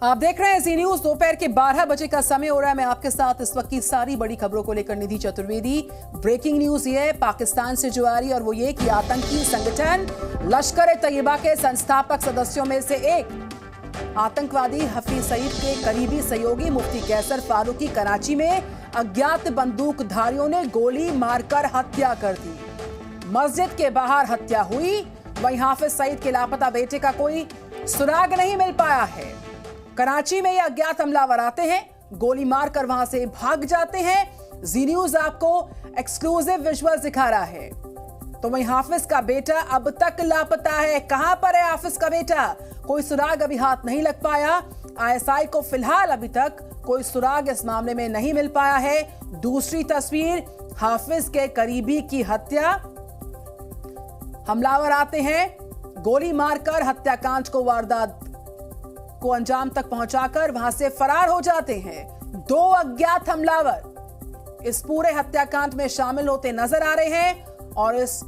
आप देख रहे हैं जी न्यूज। दोपहर के 12 बजे का समय हो रहा है। मैं आपके साथ इस वक्त की सारी बड़ी खबरों को लेकर निधि चतुर्वेदी। ब्रेकिंग न्यूज ये है पाकिस्तान से जो आ रही है और वो ये कि आतंकी संगठन लश्कर तैयबा के संस्थापक सदस्यों में से एक आतंकवादी हफीज सईद के करीबी सहयोगी मुफ्ती कैसर फारूक की कराची में अज्ञात बंदूकधारियों ने गोली मारकर हत्या कर दी। मस्जिद के बाहर हत्या हुई। वहीं हाफिज सईद के लापता बेटे का कोई सुराग नहीं मिल पाया है। कराची में ये अज्ञात हमलावर आते हैं, गोली मारकर वहां से भाग जाते हैं। जी न्यूज आपको एक्सक्लूसिव विजुअल्स दिखा रहा है। तो वहीं हाफिज का बेटा अब तक लापता है। कहां पर है हाफिज का बेटा? कोई सुराग अभी हाथ नहीं लग पाया। आईएसआई को फिलहाल अभी तक कोई सुराग इस मामले में नहीं मिल पाया है। दूसरी तस्वीर, हाफिज के करीबी की हत्या। हमलावर आते हैं, गोली मारकर हत्याकांड को वारदात को अंजाम तक पहुंचाकर वहां से फरार हो जाते हैं। दो अज्ञात हमलावर इस पूरे हत्याकांड में शामिल होते नजर आ रहे हैं और इस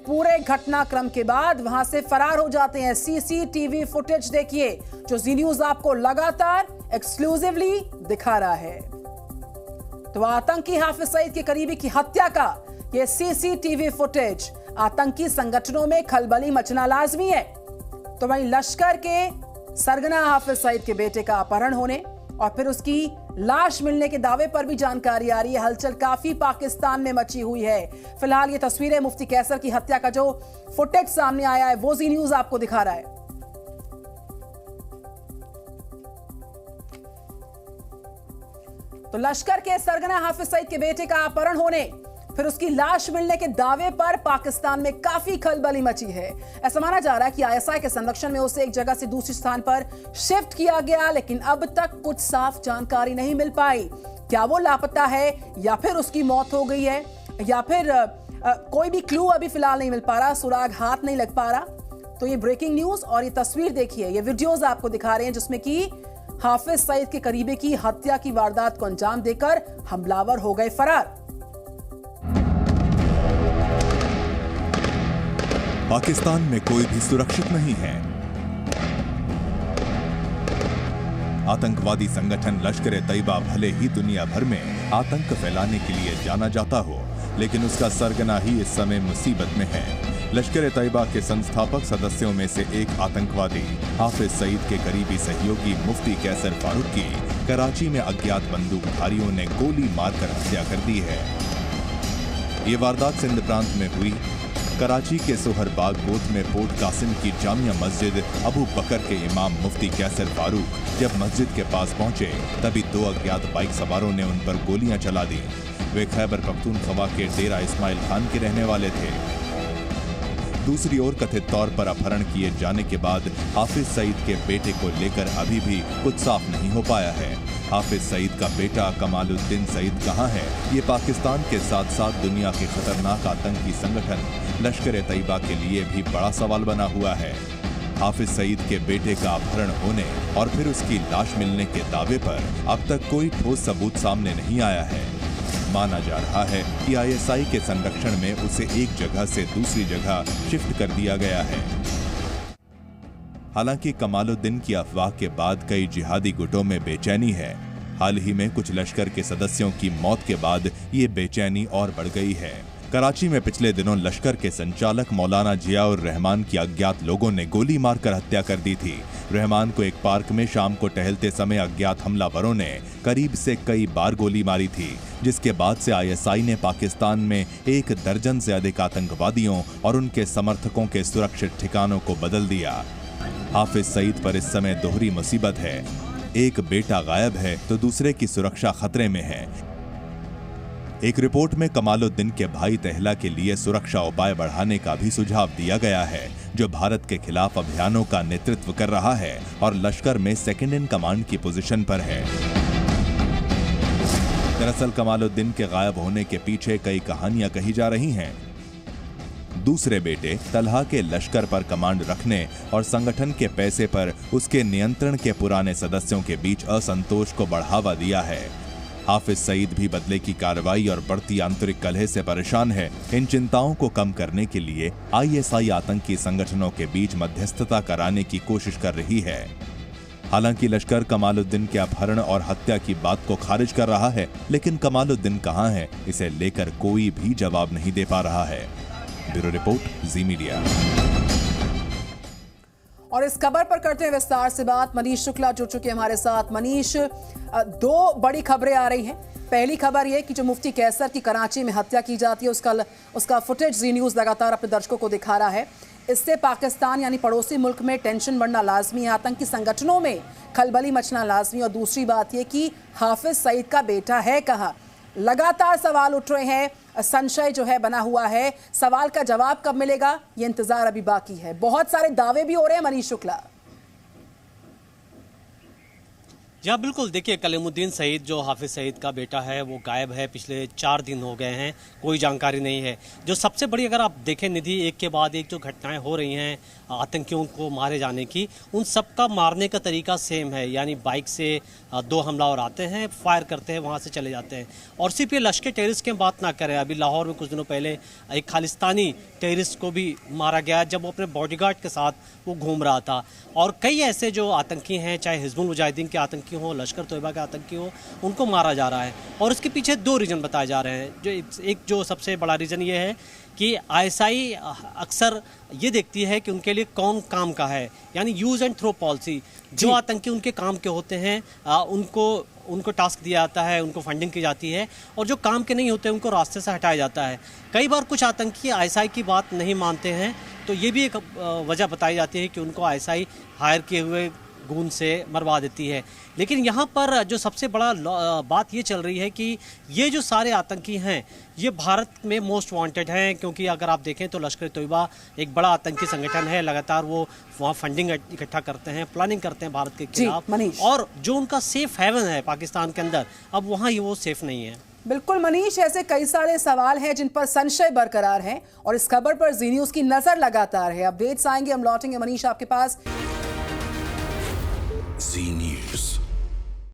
पूरे घटनाक्रम के बाद वहां से फरार हो जाते हैं। सीसीटीवी फुटेज देखिए जो जी न्यूज आपको लगातार एक्सक्लूसिवली दिखा रहा है। तो आतंकी हाफिज सईद के करीबी की हत्या का यह सीसीटीवी फुटेज आतंकी संगठनों में खलबली मचना लाजमी है। तो वहीं लश्कर के सरगना हाफिज सईद के बेटे का अपहरण होने और फिर उसकी लाश मिलने के दावे पर भी जानकारी आ रही है। हलचल काफी पाकिस्तान में मची हुई है। फिलहाल ये तस्वीरें मुफ्ती कैसर की हत्या का जो फुटेज सामने आया है वो जी न्यूज आपको दिखा रहा है। तो लश्कर के सरगना हाफिज सईद के बेटे का अपहरण होने फिर उसकी लाश मिलने के दावे पर पाकिस्तान में काफी खलबली मची है। ऐसा माना जा रहा है कि आईएसआई के संरक्षण में उसे एक जगह से दूसरे स्थान पर शिफ्ट किया गया, लेकिन अब तक कुछ साफ जानकारी नहीं मिल पाई। क्या वो लापता है या फिर उसकी मौत हो गई है या फिर कोई भी क्लू अभी फिलहाल नहीं मिल पा रहा, सुराग हाथ नहीं लग पा रहा। तो ये ब्रेकिंग न्यूज और ये तस्वीर देखिए, ये वीडियोज आपको दिखा रहे हैं जिसमें कि हाफिज सईद के करीबी की हत्या की वारदात को अंजाम देकर हमलावर हो गए फरार। पाकिस्तान में कोई भी सुरक्षित नहीं है। आतंकवादी संगठन लश्कर तैयबा भले ही दुनिया भर में आतंक फैलाने के लिए जाना जाता हो, लेकिन उसका सरगना ही इस समय मुसीबत में है। लश्कर तैयबा के संस्थापक सदस्यों में से एक आतंकवादी हाफिज सईद के करीबी सहयोगी मुफ्ती कैसर फारूक की कराची में अज्ञात बंदूकधारियों ने गोली मारकर हत्या कर दी है। ये वारदात सिंध प्रांत में हुई। कराची के सोहर बाग बूथ में पोर्ट कासिम की जामिया मस्जिद अबू बकर के इमाम मुफ्ती कैसर फारूक जब मस्जिद के पास पहुंचे तभी दो अज्ञात बाइक सवारों ने उन पर गोलियां चला दी। वे खैबर पख्तूनख्वा के डेरा इस्माइल खान के रहने वाले थे। दूसरी ओर कथित तौर पर अपहरण किए जाने के बाद हाफिज सईद के बेटे को लेकर अभी भी कुछ साफ नहीं हो पाया है। हाफिज सईद का बेटा कमालुद्दीन सईद कहां है, ये पाकिस्तान के साथ साथ दुनिया के खतरनाक आतंकी संगठन लश्कर तैयबा के लिए भी बड़ा सवाल बना हुआ है। हाफिज सईद के बेटे का अपहरण होने और फिर उसकी लाश मिलने के दावे पर अब तक कोई ठोस सबूत सामने नहीं आया है। माना जा रहा है कि आईएसआई के संरक्षण में उसे एक जगह से दूसरी जगह शिफ्ट कर दिया गया है। हालांकि कमालुद्दीन की अफवाह के बाद कई जिहादी गुटों में बेचैनी है। हाल ही में कुछ लश्कर के सदस्यों की मौत के बाद ये बेचैनी और बढ़ गई है। कराची में पिछले दिनों लश्कर के संचालक मौलाना जियाउर रहमान की अज्ञात लोगों ने गोली मारकर हत्या कर दी थी। रहमान को एक पार्क में शाम को टहलते समय अज्ञात हमलावरों ने करीब से कई बार गोली मारी थी, जिसके बाद से आईएसआई ने पाकिस्तान में 1 दर्जन से अधिक आतंकवादियों और उनके समर्थकों के सुरक्षित ठिकानों को बदल दिया। हाफिज सईद पर इस समय दोहरी मुसीबत है। एक बेटा गायब है तो दूसरे की सुरक्षा खतरे में है। एक रिपोर्ट में कमालुद्दीन के भाई तहला के लिए सुरक्षा उपाय बढ़ाने का भी सुझाव दिया गया है, जो भारत के खिलाफ अभियानों का नेतृत्व कर रहा है और लश्कर में सेकंड इन कमांड की पोजीशन पर है। दरअसल कमालुद्दीन के गायब होने के पीछे कई कहानियां कही जा रही हैं। दूसरे बेटे तलहा के लश्कर पर कमांड रखने और संगठन के पैसे पर उसके नियंत्रण के पुराने सदस्यों के बीच असंतोष को बढ़ावा दिया है। हाफिज सईद भी बदले की कार्रवाई और बढ़ती आंतरिक कलह से परेशान है। इन चिंताओं को कम करने के लिए आईएसआई आतंकी संगठनों के बीच मध्यस्थता कराने की कोशिश कर रही है। हालांकि लश्कर कमालुद्दीन के अपहरण और हत्या की बात को खारिज कर रहा है, लेकिन कमालुद्दीन कहां है, इसे लेकर कोई भी जवाब नहीं दे पा रहा है। ब्यूरो रिपोर्ट, जी मीडिया। और इस खबर पर करते हैं विस्तार से बात। मनीष शुक्ला जुड़ चुके हैं हमारे साथ। मनीष, दो बड़ी खबरें आ रही हैं। पहली खबर यह कि जो मुफ्ती कैसर की कराची में हत्या की जाती है उसका फुटेज जी न्यूज़ लगातार अपने दर्शकों को दिखा रहा है। इससे पाकिस्तान यानी पड़ोसी मुल्क में टेंशन बढ़ना लाजमी है, आतंकी संगठनों में खलबली मचना लाजमी। और दूसरी बात यह कि हाफिज सईद का बेटा है कहाँ। लगातार सवाल उठ रहे हैं, संशय जो है बना हुआ है। सवाल का जवाब कब मिलेगा, ये इंतजार अभी बाकी है। बहुत सारे दावे भी हो रहे हैं मनीष शुक्ला। जी हाँ, बिल्कुल। देखिए, कलीमुद्दीन सईद जो हाफिज सईद का बेटा है वो गायब है। पिछले 4 दिन हो गए हैं, कोई जानकारी नहीं है। जो सबसे बड़ी, अगर आप देखें निधि, एक के बाद एक जो घटनाएं हो रही हैं आतंकियों को मारे जाने की, उन सबका मारने का तरीका सेम है। यानी बाइक से 2 हमलावर आते हैं, फायर करते हैं, वहाँ से चले जाते हैं। और सिर्फ ये लश्कर टेररिस्ट की बात ना करें, अभी लाहौर में कुछ दिनों पहले एक खालिस्तानी टेररिस्ट को भी मारा गया जब वो अपने बॉडीगार्ड के साथ वो घूम रहा था। और कई ऐसे जो आतंकी हैं, चाहे हिजबुल मुजाहिदीन के आतंकी हो, लश्कर तोयबा के आतंकी हो, उनको मारा जा रहा है। और इसके पीछे 2 रीज़न बताए जा रहे हैं। एक जो सबसे बड़ा रीज़न ये है कि आईएसआई अक्सर ये देखती है कि उनके लिए कौन काम का है, यानी यूज़ एंड थ्रो पॉलिसी। जो आतंकी उनके काम के होते हैं उनको टास्क दिया जाता है, उनको फंडिंग की जाती है, और जो काम के नहीं होते उनको रास्ते से हटाया जाता है। कई बार कुछ आतंकी आईएसआई की बात नहीं मानते हैं, तो ये भी एक वजह बताई जाती है कि उनको आईएसआई हायर किए हुए गूंद से मरवा देती है। लेकिन यहाँ पर जो सबसे बड़ा बात ये चल रही है कि ये जो सारे आतंकी हैं ये भारत में मोस्ट वांटेड हैं, क्योंकि अगर आप देखें तो लश्कर तोयबा एक बड़ा आतंकी संगठन है। लगातार वो वहाँ फंडिंग इकट्ठा करते हैं, प्लानिंग करते हैं भारत के खिलाफ। और जो उनका सेफ हेवन है पाकिस्तान के अंदर, अब वहाँ ये वो सेफ नहीं है। बिल्कुल मनीष, ऐसे कई सारे सवाल हैं जिन पर संशय बरकरार है और इस खबर पर जी न्यूज़ की नजर लगातार है। अपडेट्स आएंगे, हम लौटेंगे मनीष आपके पास। जी न्यूज़।